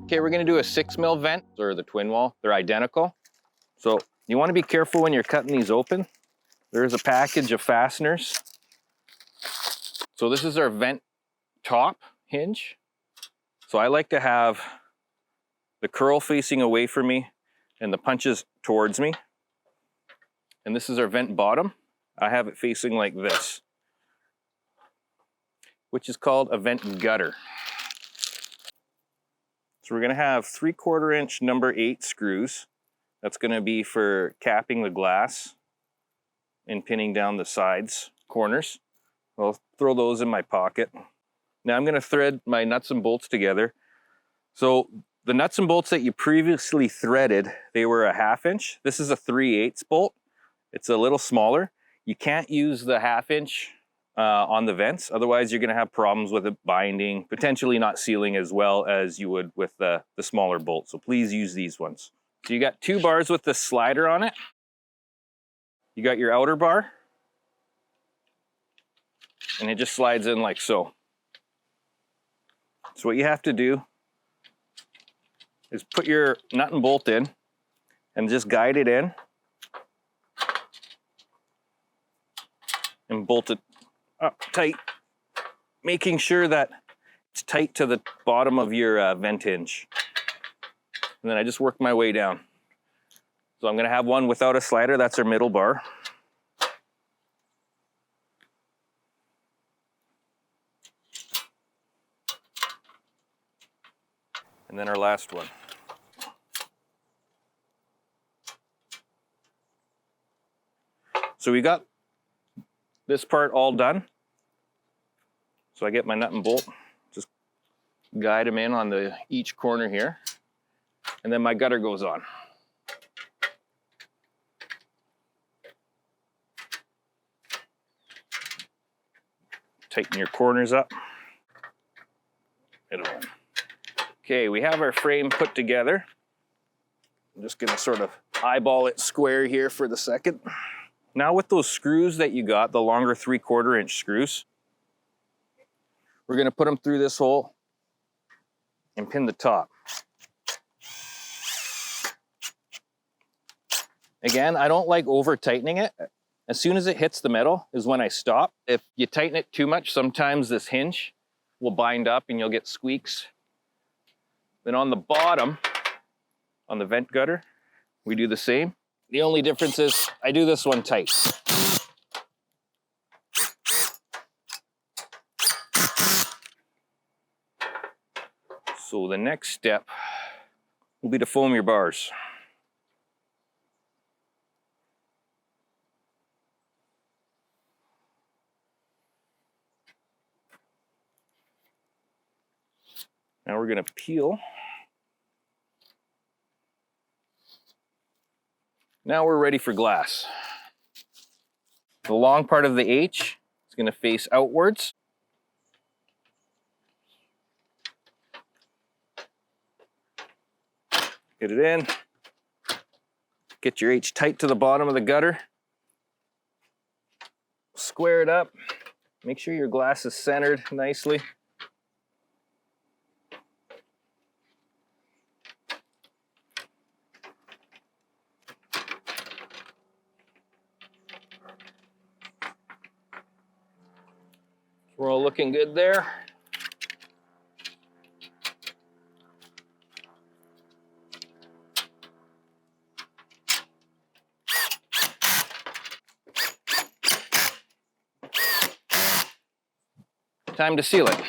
Okay, we're gonna do a 6mm vent, or the Twinwall. They're identical. So you wanna be careful when you're cutting these open. There's a package of fasteners. So this is our vent top hinge. So I like to have the curl facing away from me and the punches towards me. And this is our vent bottom. I have it facing like this, which is called a vent gutter. So we're gonna have 3/4 inch number 8 screws. That's gonna be for capping the glass and pinning down the sides, corners. I'll throw those in my pocket. Now I'm gonna thread my nuts and bolts together. So the nuts and bolts that you previously threaded, they were a 1/2 inch. This is a 3/8 bolt. It's a little smaller. You can't use the 1/2 inch on the vents, otherwise you're gonna have problems with it binding, potentially not sealing as well as you would with the smaller bolt. So please use these ones. So you got 2 bars with the slider on it. You got your outer bar, and it just slides in like so. So what you have to do is put your nut and bolt in and just guide it in and bolt it up tight, making sure that it's tight to the bottom of your vent hinge. And then I just work my way down. So I'm gonna have one without a slider, that's our middle bar. And then our last one. So we got this part all done. So I get my nut and bolt, just guide them in on each corner here, and then my gutter goes on. Tighten your corners up. Okay, we have our frame put together. I'm just gonna sort of eyeball it square here for the second. Now with those screws that you got, the longer 3/4 inch screws, we're gonna put them through this hole and pin the top. Again, I don't like over tightening it. As soon as it hits the metal is when I stop. If you tighten it too much, sometimes this hinge will bind up and you'll get squeaks. Then on the bottom, on the vent gutter, we do the same. The only difference is I do this one tight. So the next step will be to foam your bars. Now we're gonna peel. Now we're ready for glass. The long part of the H is gonna face outwards. Get it in. Get your H tight to the bottom of the gutter. Square it up. Make sure your glass is centered nicely. We're all looking good there. Time to seal it.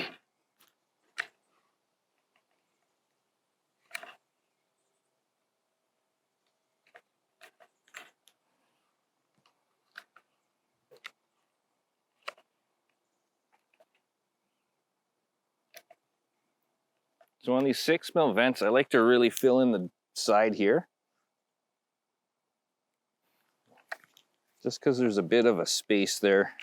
So on these 6mm vents, I like to really fill in the side here. Just because there's a bit of a space there.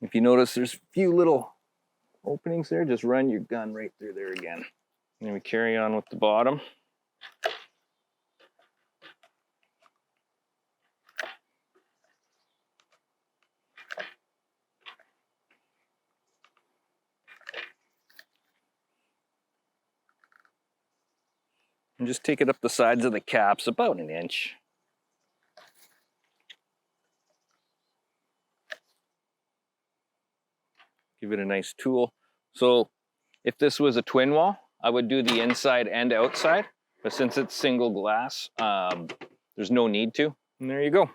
If you notice, there's a few little openings there. Just run your gun right through there again. And then we carry on with the bottom. And just take it up the sides of the caps about an inch. Give it a nice tool. So if this was a twin wall, I would do the inside and outside, but since it's single glass, there's no need to. And there you go.